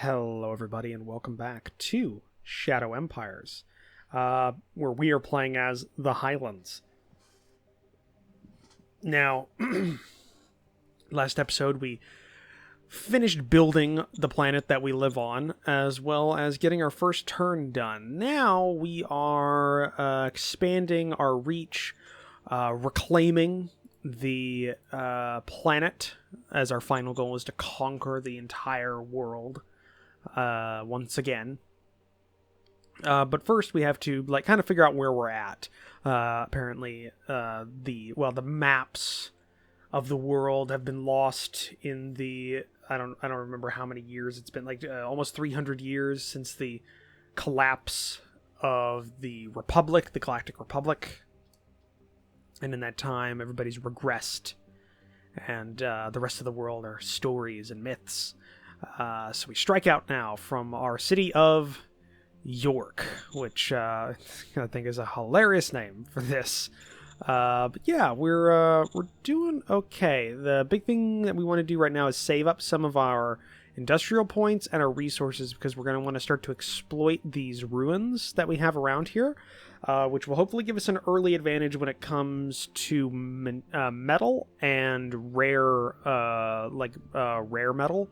Hello, everybody, and welcome back to Shadow Empires, where we are playing as the Highlands. Now, last episode we finished building the planet that we live on, as well as getting our first turn done. Now we are expanding our reach, reclaiming the planet, as our final goal is to conquer the entire world. Once again. But first we have to kind of figure out where we're at. Apparently, the maps of the world have been lost in the I don't remember how many years it's been, almost 300 years since the collapse of the Republic, the Galactic Republic. And in that time, everybody's regressed, and the rest of the world are stories and myths. So we strike out now from our city of York, which I think is a hilarious name for this. But yeah, we're doing okay. The big thing that we want to do right now is save up some of our industrial points and our resources, because we're going to want to start to exploit these ruins that we have around here, which will hopefully give us an early advantage when it comes to metal and rare metal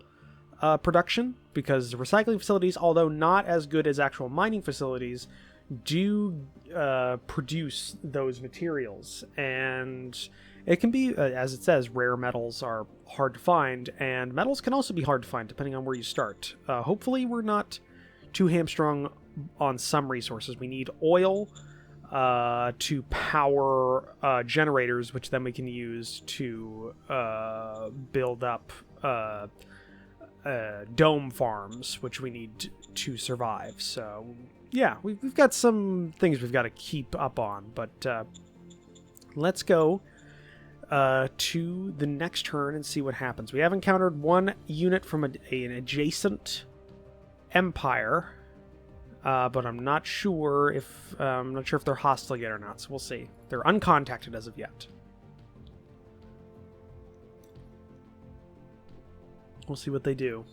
production, because recycling facilities, although not as good as actual mining facilities, do produce those materials, and it can be, as it says, rare metals are hard to find, and metals can also be hard to find depending on where you start. Hopefully we're not too hamstrung on some resources. We need oil to power generators, which then we can use to build up dome farms, which we need to survive. So yeah, we've got some things we've got to keep up on, but let's go to the next turn and see what happens. We have encountered one unit from an adjacent empire, but I'm not sure if they're hostile yet or not, so we'll see. They're uncontacted as of yet. We'll see what they do.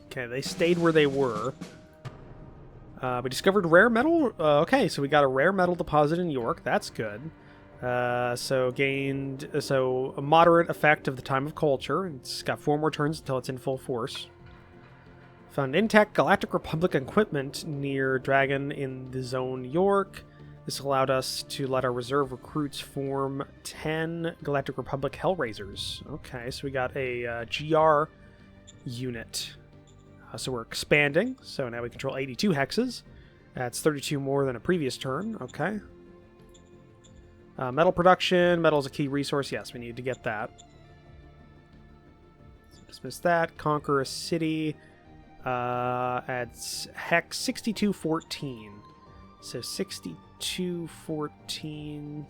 Okay, they stayed where they were. We discovered rare metal. Okay, so we got a rare metal deposit in York. That's good. So a moderate effect of the time of culture. It's got 4 more turns until it's in full force. Found intact Galactic Republic equipment near Dragon in the zone York. This allowed us to let our reserve recruits form 10 Galactic Republic Hellraisers. Okay, so we got a GR unit. So we're expanding. So now we control 82 hexes. That's 32 more than a previous turn. Okay. Metal production. Metal is a key resource. Yes, we need to get that. So dismiss that. Conquer a city. Adds hex 6214. So 6214.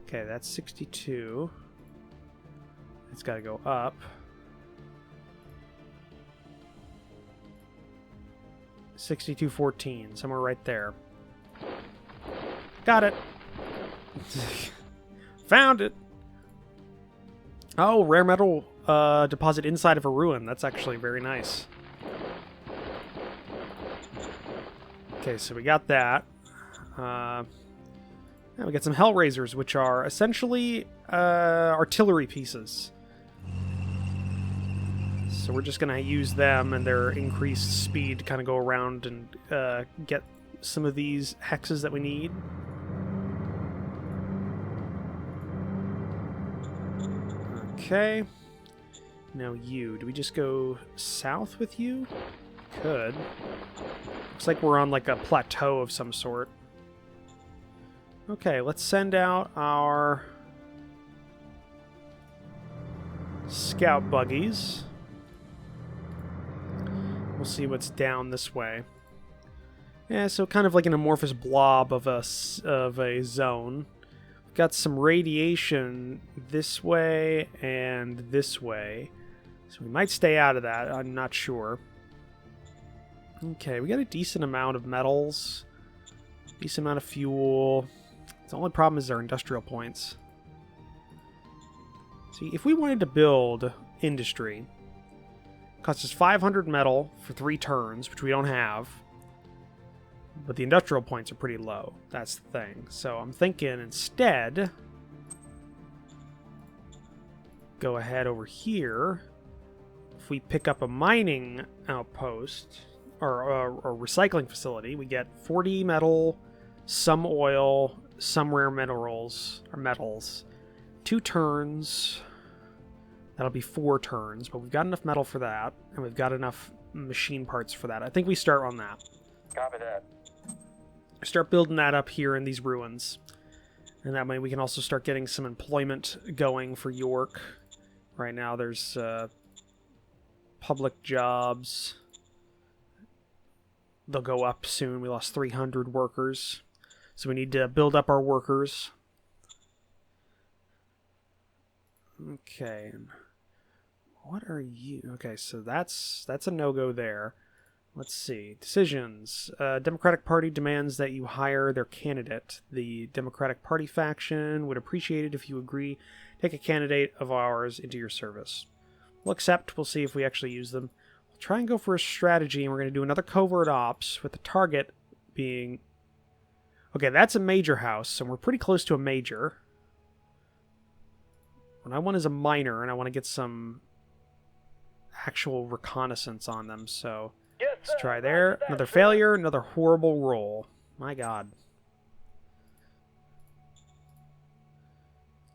Okay, that's 62. It's got to go up. 6214, somewhere right there. Got it. Found it. Oh, rare metal deposit inside of a ruin. That's actually very nice. Okay, so we got that. Now we got some Hellraisers, which are essentially artillery pieces. So we're just going to use them and their increased speed to kind of go around and get some of these hexes that we need. Okay. Now you. Do we just go south with you? Could. Looks like we're on like a plateau of some sort. Okay, let's send out our scout buggies. We'll see what's down this way. Yeah, so kind of like an amorphous blob of a zone. We've got some radiation this way and this way. So we might stay out of that, I'm not sure. Okay, we got a decent amount of metals. Decent amount of fuel. The only problem is our industrial points. See, if we wanted to build industry, it costs us 500 metal for 3 turns, which we don't have. But the industrial points are pretty low. That's the thing. So I'm thinking instead, go ahead over here. If we pick up a mining outpost or a recycling facility, we get 40 metal, some oil, some rare minerals or metals. 2 turns. That'll be 4 turns, but we've got enough metal for that, and we've got enough machine parts for that. I think we start on that. Copy that. Start building that up here in these ruins. And that way we can also start getting some employment going for York. Right now there's public jobs. They'll go up soon. We lost 300 workers. So we need to build up our workers. Okay. What are you? Okay, so that's a no-go there. Let's see. Decisions. Democratic Party demands that you hire their candidate. The Democratic Party faction would appreciate it if you agree. Take a candidate of ours into your service. We'll accept. We'll see if we actually use them. We'll try and go for a strategy, and we're going to do another covert ops with the target being... Okay, that's a major house, and we're pretty close to a major. What I want is a minor, and I want to get some actual reconnaissance on them, so... Let's try there. Another failure, another horrible roll. My god.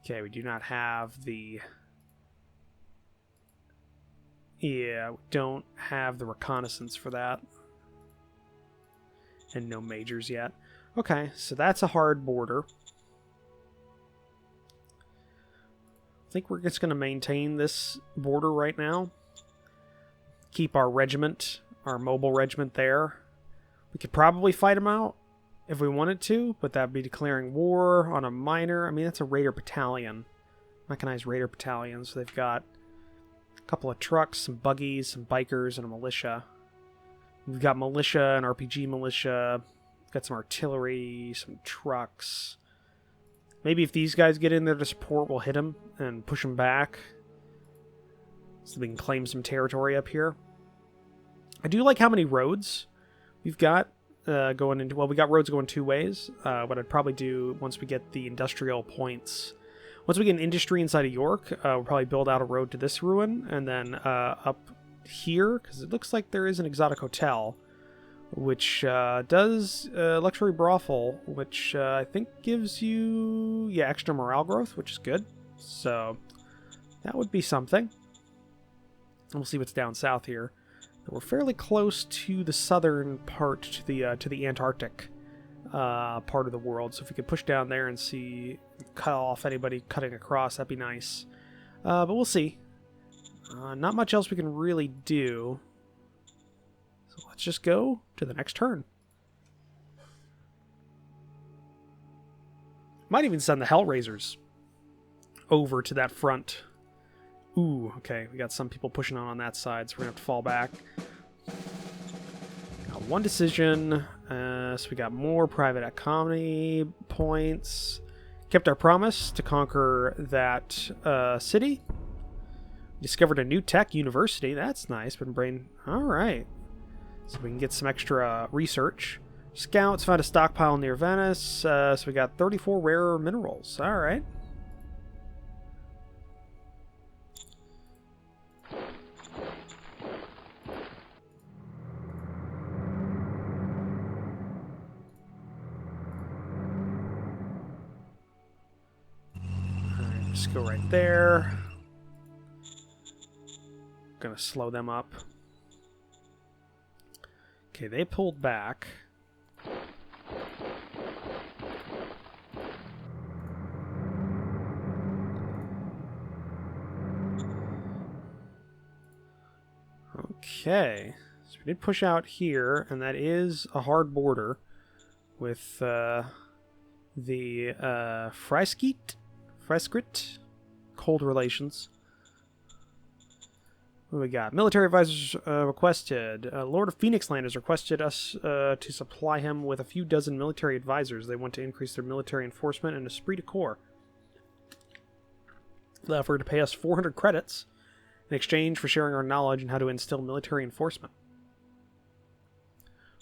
Okay, we do not have the... Yeah, we don't have the reconnaissance for that. And no majors yet. Okay, so that's a hard border. I think we're just going to maintain this border right now. Keep our regiment, our mobile regiment there. We could probably fight them out if we wanted to, but that'd be declaring war on a minor. I mean, that's a raider battalion. Mechanized raider battalion. So they've got a couple of trucks, some buggies, some bikers, and a militia. We've got militia and RPG militia. Got some artillery, some trucks. Maybe if these guys get in there to support, we'll hit them and push them back. So we can claim some territory up here. I do like how many roads we've got going into... Well, we got roads going 2 ways. What I'd probably do once we get the industrial points... Once we get an industry inside of York, we'll probably build out a road to this ruin. And then up here, because it looks like there is an exotic hotel, which does luxury brothel, which I think gives you, extra morale growth, which is good. So that would be something. We'll see what's down south here. We're fairly close to the southern part, to the Antarctic part of the world. So if we could push down there and see, cut off anybody cutting across, that'd be nice. But we'll see. Not much else we can really do. So let's just go to the next turn. Might even send the Hellraisers over to that front. Ooh, okay. We got some people pushing on that side, so we're going to have to fall back. Got 1 decision. So we got more private economy points. Kept our promise to conquer that city. Discovered a new tech university. That's nice. Been brain... Alright. So we can get some extra research. Scouts found a stockpile near Venice. So we got 34 rare minerals. Alright. Alright, just go right there. Gonna slow them up. Okay, they pulled back. Okay, so we did push out here, and that is a hard border with the Freskit cold relations. What do we got? Military advisors requested. Lord of Phoenix Land has requested us to supply him with a few dozen military advisors. They want to increase their military enforcement and esprit de corps. They offered to pay us 400 credits in exchange for sharing our knowledge on how to instill military enforcement.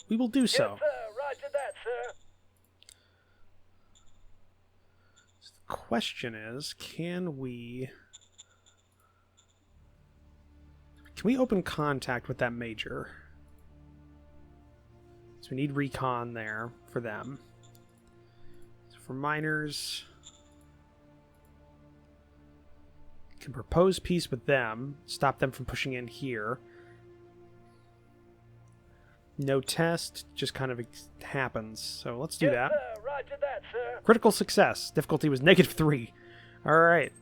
We will do so. Yes, sir. Roger that, sir. So the question is, can we open contact with that major? So we need recon there for them. So for miners, can propose peace with them, stop them from pushing in here. No test, just kind of happens. So let's do that. Sir. Roger that, sir. Critical success. Difficulty was -3. Alright.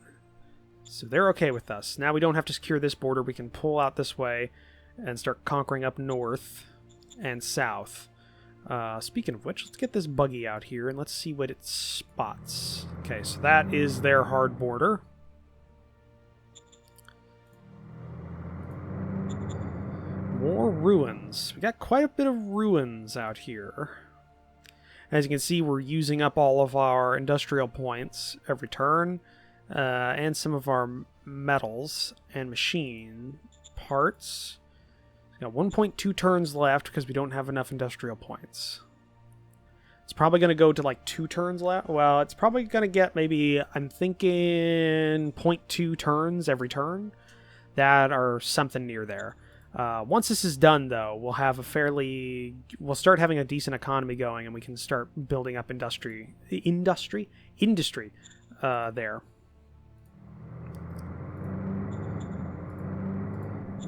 So they're okay with us. Now we don't have to secure this border. We can pull out this way and start conquering up north and south. Speaking of which, let's get this buggy out here and let's see what it spots. Okay, so that is their hard border. More ruins. We got quite a bit of ruins out here. As you can see, we're using up all of our industrial points every turn, and some of our metals and machine parts. We got 1.2 turns left because we don't have enough industrial points. It's probably going to go to like 2 turns left. Well, it's probably going to get maybe, I'm thinking 0.2 turns every turn. That or something near there. Once this is done, though, we'll start having a decent economy going, and we can start building up industry there.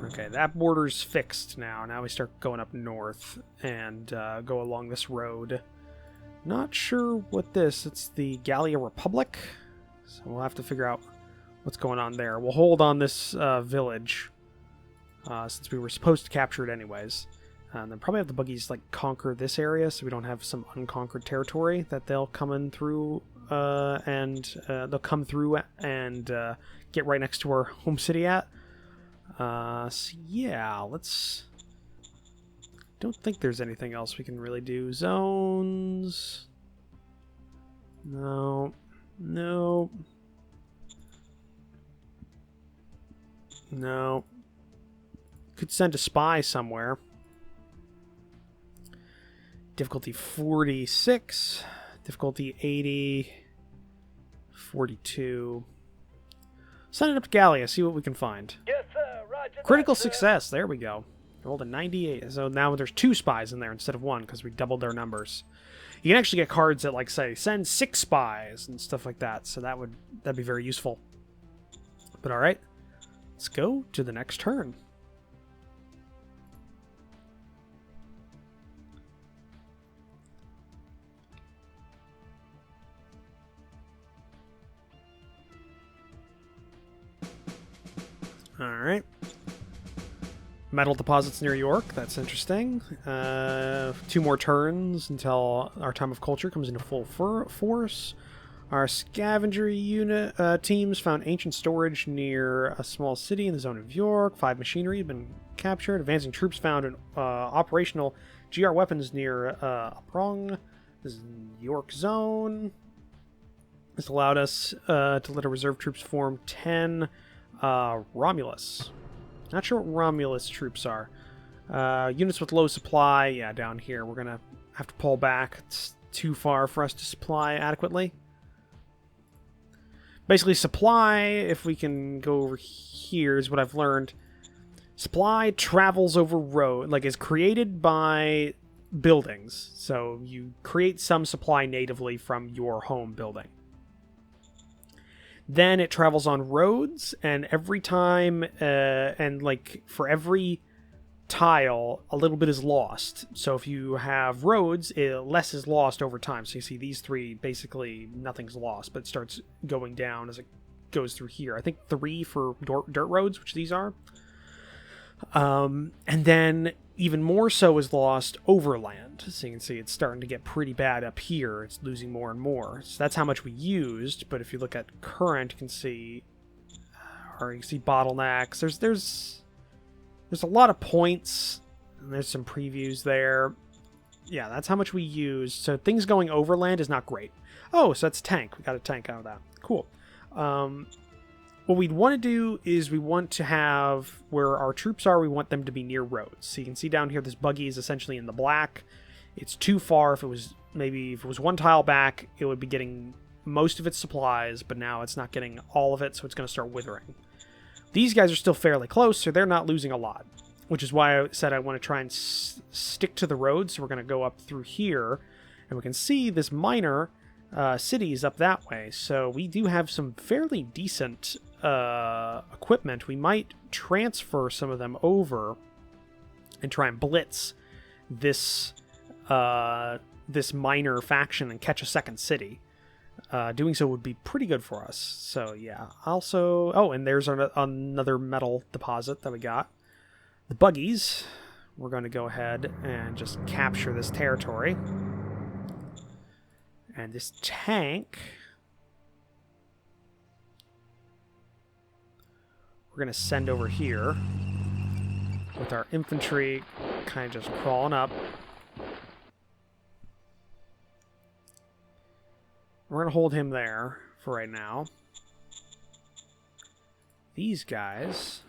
Okay, that border's fixed now. Now we start going up north and go along this road. Not sure what it's the Gallia Republic, so we'll have to figure out what's going on there. We'll hold on this village. Since we were supposed to capture it anyways. And then probably have the buggies like conquer this area so we don't have some unconquered territory that they'll come in through they'll come through and get right next to our home city at. So yeah, don't think there's anything else we can really do. Zones. No. Could send a spy somewhere. Difficulty 46. Difficulty 80. 42. Send it up to Gallia, see what we can find. Yes, sir. Roger Critical that, sir. success, there we go. Rolled a 98. So now there's 2 spies in there instead of 1 because we doubled their numbers. You can actually get cards that like say send 6 spies and stuff like that. So that'd be very useful. But alright. Let's go to the next turn. Alright. Metal deposits near York. That's interesting. 2 more turns until our time of culture comes into full force. Our scavenger unit teams found ancient storage near a small city in the zone of York. 5 machinery had been captured. Advancing troops found an operational GR weapons near Aprong. This is York zone. This allowed us to let our reserve troops form 10 Romulus. Not sure what Romulus troops are. Units with low supply, yeah, down here. We're gonna have to pull back. It's too far for us to supply adequately. Basically, supply, if we can go over here, is what I've learned. Supply travels over road, like is created by buildings. So you create some supply natively from your home building. Then it travels on roads, and every time, and like for every tile, a little bit is lost. So if you have roads, less is lost over time. So you see these 3, basically nothing's lost, but it starts going down as it goes through here. I think 3 for dirt roads, which these are. And then even more so is lost overland. So you can see it's starting to get pretty bad up here. It's losing more and more. So that's how much we used. But if you look at current, you can see bottlenecks. There's a lot of points, and there's some previews there. Yeah, that's how much we use. So things going overland is not great. Oh, so that's a tank. We got a tank out of that. Cool. What we'd want to do is we want to have where our troops are, we want them to be near roads. So you can see down here, this buggy is essentially in the black. It's too far. If it was one tile back, it would be getting most of its supplies, but now it's not getting all of it, so it's going to start withering. These guys are still fairly close, so they're not losing a lot, which is why I said I want to try and stick to the road. So we're going to go up through here, and we can see this minor cities up that way. So we do have some fairly decent equipment. We might transfer some of them over and try and blitz this this minor faction and catch a second city. Doing so would be pretty good for us. So yeah. Also, oh, and there's another metal deposit that we got. The buggies. We're going to go ahead and just capture this territory. And this tank, we're going to send over here with our infantry kind of just crawling up. We're going to hold him there for right now. These guys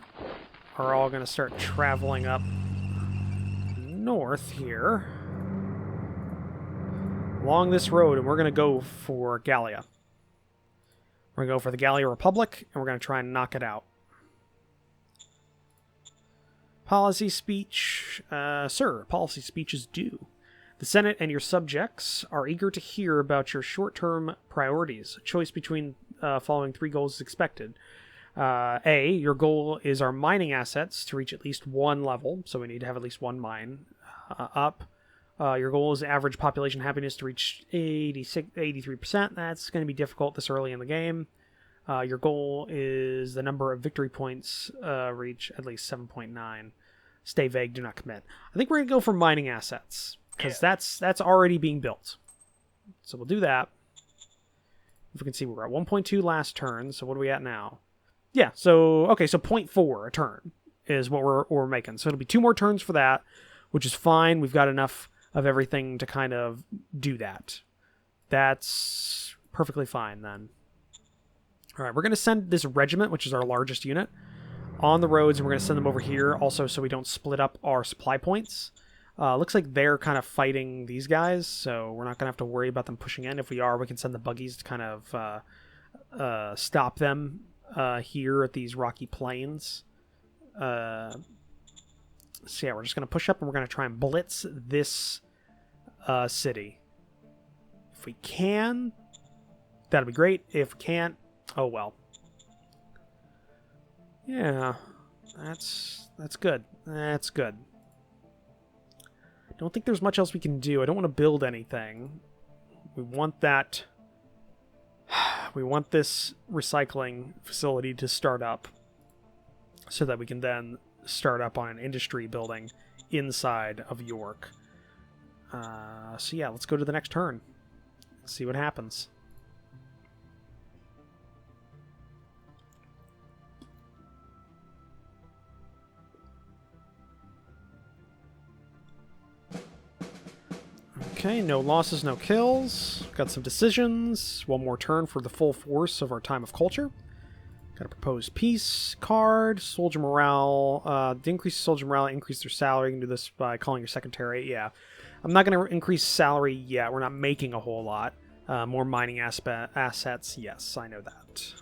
are all going to start traveling up north here along this road, and we're going to go for Gallia. We're going to go for the Gallia Republic, and we're going to try and knock it out. Policy speech. Sir, policy speech is due. The Senate and your subjects are eager to hear about your short-term priorities. A choice between following 3 goals is expected. A, your goal is our mining assets to reach at least 1 level, so we need to have at least 1 mine up. Your goal is average population happiness to reach 83%. That's going to be difficult this early in the game. Your goal is the number of victory points reach at least 7.9. Stay vague, do not commit. I think we're going to go for mining assets, because that's already being built. So we'll do that. If we can see, we're at 1.2 last turn, so what are we at now? Yeah, so, okay, so 0.4 a turn is what we're making. So it'll be 2 more turns for that, which is fine. We've got enough of everything to kind of do that. That's perfectly fine, then. All right, we're going to send this regiment, which is our largest unit, on the roads, and we're going to send them over here also so we don't split up our supply points. Looks like they're kind of fighting these guys, so we're not going to have to worry about them pushing in. If we are, we can send the buggies to kind of stop them here at these rocky plains. So yeah, we're just going to push up and we're going to try and blitz this city. If we can, that'll be great. If we can't, oh well. Yeah, that's good. That's good. Don't think there's much else we can do. I don't want to build anything. We want that. We want this recycling facility to start up so that we can then start up on an industry building inside of York. So yeah, let's go to the next turn. See what happens. Okay, no losses, no kills. Got some decisions. 1 more turn for the full force of our time of culture. Got a proposed peace card. Soldier morale. To increase soldier morale, increase their salary. You can do this by calling your secretary. Yeah. I'm not going to increase salary yet. We're not making a whole lot. More mining assets. Yes, I know that.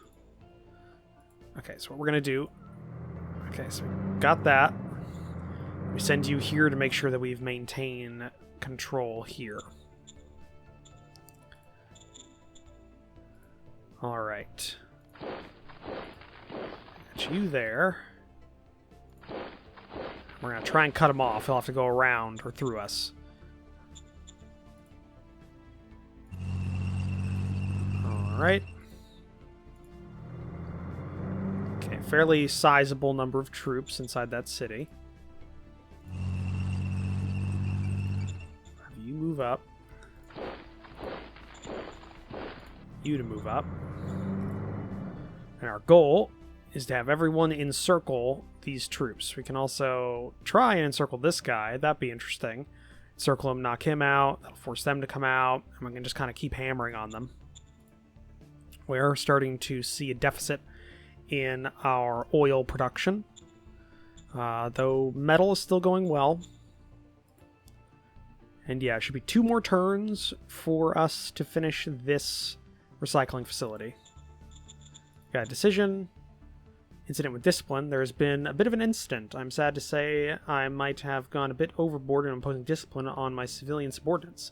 Okay, so what we're going to do... Okay, so we got that. We send you here to make sure that we've maintained control here. Alright. Got you there. We're going to try and cut him off. He'll have to go around or through us. Alright. Okay, fairly sizable number of troops inside that city. You move up. You to move up. And our goal is to have everyone encircle these troops. We can also try and encircle this guy. That'd be interesting. Circle him, knock him out. That'll force them to come out, and we can just kind of keep hammering on them. We're starting to see a deficit in our oil production, though metal is still going well. And yeah, it should be 2 more turns for us to finish this recycling facility. Got a decision. Incident with discipline. There's been a bit of an incident. I'm sad to say I might have gone a bit overboard in imposing discipline on my civilian subordinates.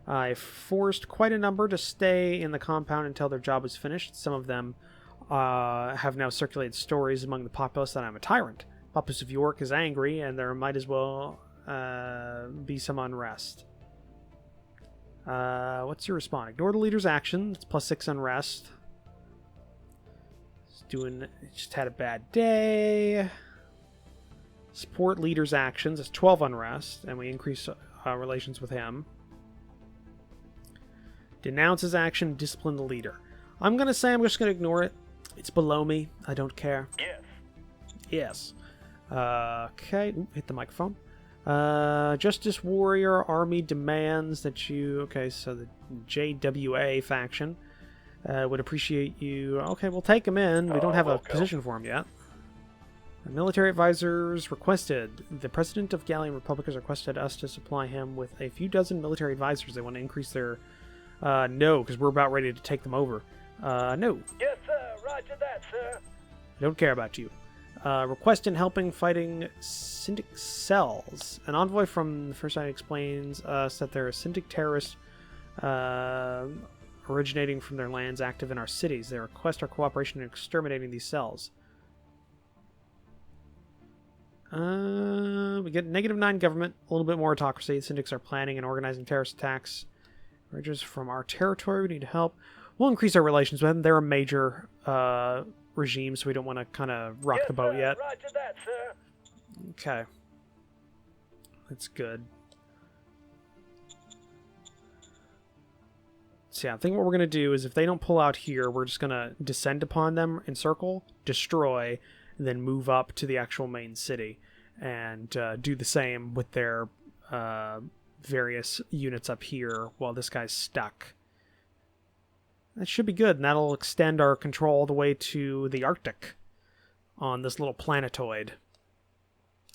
I forced quite a number to stay in the compound until their job was finished. Some of them have now circulated stories among the populace that I'm a tyrant. Populace of York is angry, and there might as well be some unrest. What's your response? Ignore the leader's action. It's +6 unrest. Just had a bad day. Support leader's actions. It's 12 unrest, and we increase relations with him. Denounce his action. Discipline the leader. I'm gonna say I'm just gonna ignore it. It's below me. I don't care. Yes. Yes. Okay. Ooh, hit the microphone. Justice Warrior Army demands that you... Okay, so the JWA faction would appreciate you... Okay, we'll take him in. We don't have a position for him yet. Military advisors requested. The President of Gallian Republic has requested us to supply him with a few dozen military advisors. They want to increase their... no, because we're about ready to take them over. No. Yes, sir. Roger that, sir. I don't care about you. Request in helping fighting Syndic cells. An envoy from the First Side explains us that there are Syndic terrorists originating from their lands active in our cities. They request our cooperation in exterminating these cells. We get -9 government, a little bit more autocracy. Syndics are planning and organizing terrorist attacks. Rangers from our territory, we need help. We'll increase our relations with them. They're a major regime, so we don't want to kind of rock the boat yet. Roger that, sir. Okay. That's good. So yeah, I think what we're going to do is if they don't pull out here, we're just going to descend upon them, encircle, destroy, and then move up to the actual main city and do the same with their various units up here while this guy's stuck. That should be good, and that'll extend our control all the way to the Arctic on this little planetoid.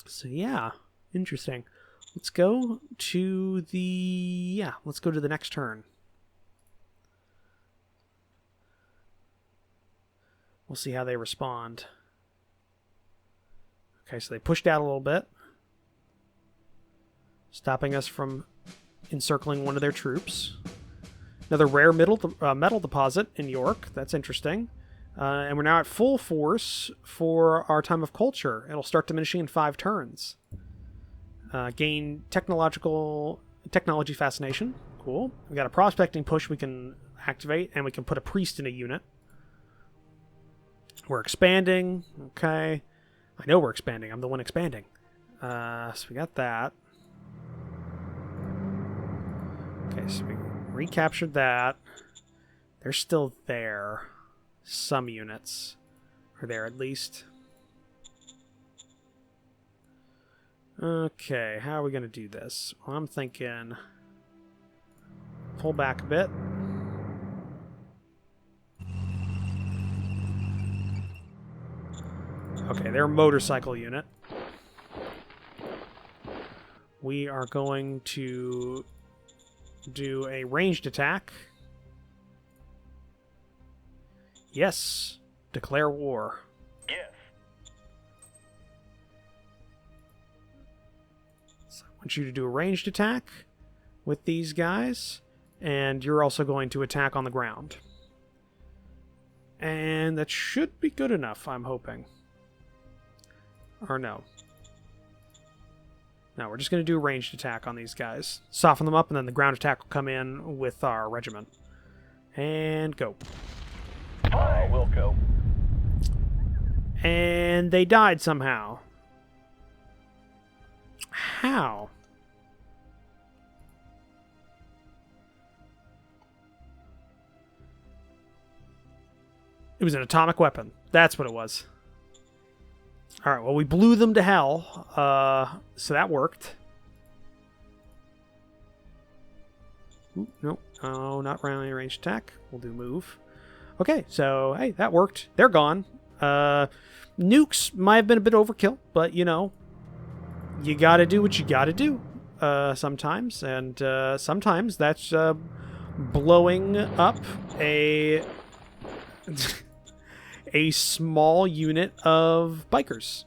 So yeah, interesting. Let's go to the... let's go to the next turn. We'll see how they respond. Okay, so they pushed out a little bit, stopping us from encircling one of their troops. Another rare metal deposit in York. That's interesting. And we're now at full force for our time of culture. It'll start diminishing in 5 turns. Gain technology fascination. Cool. We got a prospecting push we can activate, and we can put a priest in a unit. We're expanding. Okay. I know we're expanding. I'm the one expanding. So we got that. Okay, so we recaptured that. They're still there. Some units are there at least. Okay, how are we going to do this? Well, I'm thinking pull back a bit. Okay, they're a motorcycle unit. We are going to do a ranged attack. Yes. Declare war. Yes. So I want you to do a ranged attack with these guys, and you're also going to attack on the ground. And that should be good enough, I'm hoping. Or no. No, we're just going to do a ranged attack on these guys. Soften them up, and then the ground attack will come in with our regiment. And go. We'll go. And they died somehow. How? It was an atomic weapon. That's what it was. All right, well, we blew them to hell, so that worked. Ooh, nope. Oh, not rally range attack. We'll do move. Okay, so, hey, that worked. They're gone. Nukes might have been a bit overkill, but, you know, you gotta do what you gotta do sometimes, and sometimes that's blowing up a a small unit of bikers.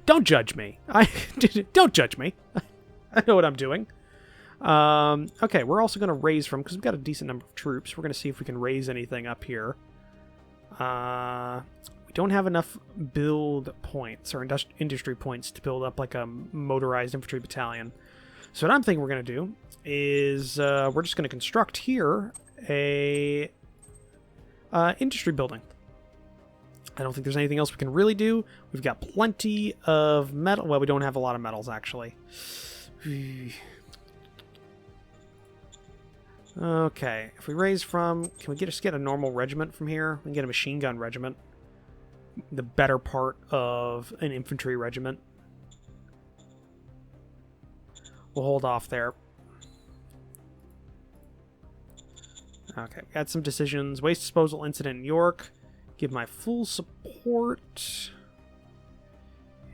Don't judge me. Don't judge me. I know what I'm doing. Okay, we're also going to raise from, because we've got a decent number of troops, we're going to see if we can raise anything up here. We don't have enough build points, or industry points, to build up like a motorized infantry battalion. So what I'm thinking we're going to do is we're just going to construct here a industry building. I don't think there's anything else we can really do. We've got plenty of metal. Well, we don't have a lot of metals, actually. Okay, if we raise from... Can we just get a normal regiment from here? We can get a machine gun regiment. The better part of an infantry regiment. We'll hold off there. Okay, got some decisions. Waste disposal incident in York. Give my full support.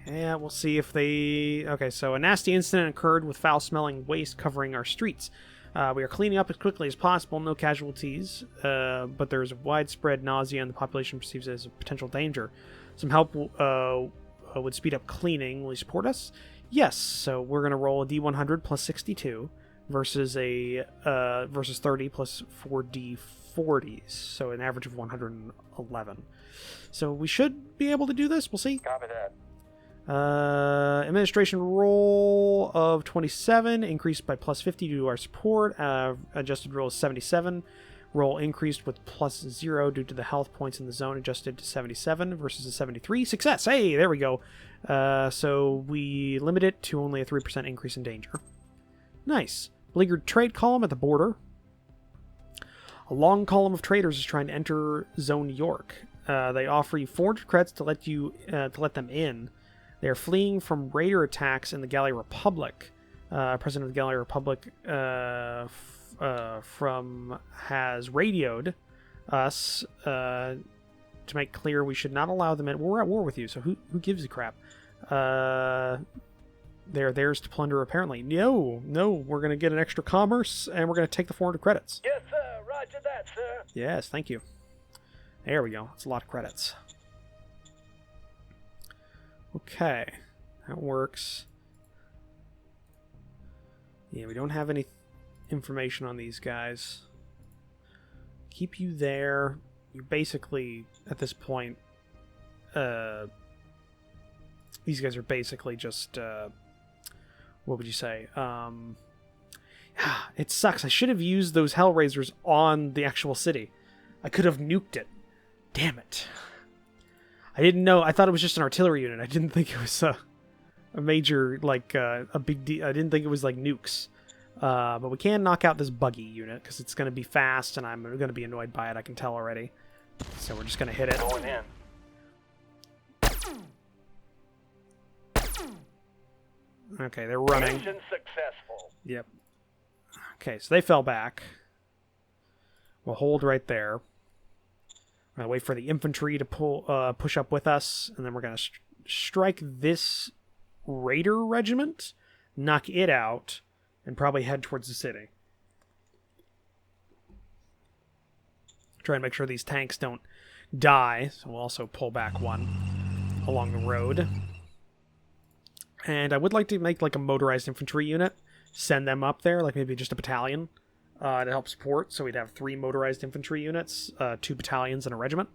Yeah, we'll see if they... Okay, so a nasty incident occurred with foul-smelling waste covering our streets. We are cleaning up as quickly as possible, no casualties, but there's widespread nausea and the population perceives it as a potential danger. Some help would speed up cleaning. Will you support us? Yes, so we're going to roll a D100 plus 62 versus versus 30 plus 4 D40s, so an average of 111. So we should be able to do this. We'll see. Copy that. Administration roll of 27 increased by plus 50 due to our support. Adjusted roll is 77. Roll increased with plus 0 due to the health points in the zone, adjusted to 77 versus a 73. Success! Hey, there we go. So we limit it to only a 3% increase in danger. Nice. Beleaguered trade column at the border. A long column of traders is trying to enter Zone York. They offer you 400 credits to let them in. They are fleeing from raider attacks in the Galley Republic. President of the Galley Republic has radioed us to make clear we should not allow them in. We're at war with you, so who gives a crap? They're theirs to plunder, apparently. No, we're going to get an extra commerce, and we're going to take the 400 credits. Yes, sir. Roger that, sir. Yes, thank you. There we go. That's a lot of credits. Okay, that works. Yeah, we don't have any information on these guys. Keep you there. You're basically, at this point, these guys are basically just, what would you say? It sucks. I should have used those Hellraisers on the actual city. I could have nuked it. Damn it. I didn't know. I thought it was just an artillery unit. I didn't think it was a major, like, a big deal. I didn't think it was, like, nukes. But we can knock out this buggy unit, because it's going to be fast, and I'm going to be annoyed by it, I can tell already. So we're just going to hit it. Going in. Okay, they're running. Mission successful. Yep. Okay, so they fell back. We'll hold right there. We're going to wait for the infantry to push up with us, and then we're going to strike this raider regiment, knock it out, and probably head towards the city. Try and make sure these tanks don't die, so we'll also pull back one along the road. And I would like to make like a motorized infantry unit, send them up there, like maybe just a battalion. To help support, so we'd have 3 motorized infantry units, 2 battalions, and a regiment.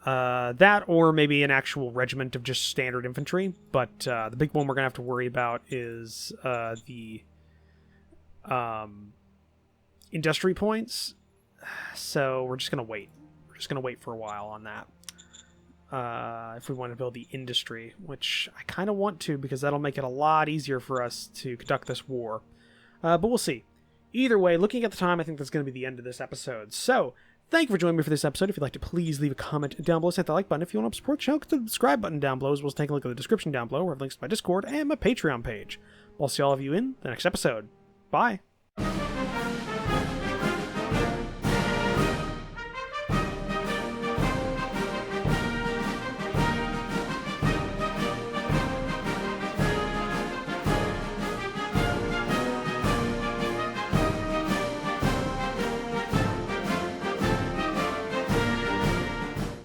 That, or maybe an actual regiment of just standard infantry, but the big one we're going to have to worry about is the industry points, so we're just going to wait. We're just going to wait for a while on that. If we want to build the industry, which I kind of want to, because that'll make it a lot easier for us to conduct this war. But we'll see. Either way, looking at the time, I think that's going to be the end of this episode. So, Thank you for joining me for this episode. If you'd like to, please leave a comment down below. Hit that like button. If you want to support the channel, click the subscribe button down below, as well as take a look at the description down below, where I have links to my Discord and my Patreon page. I'll see all of you in the next episode. Bye.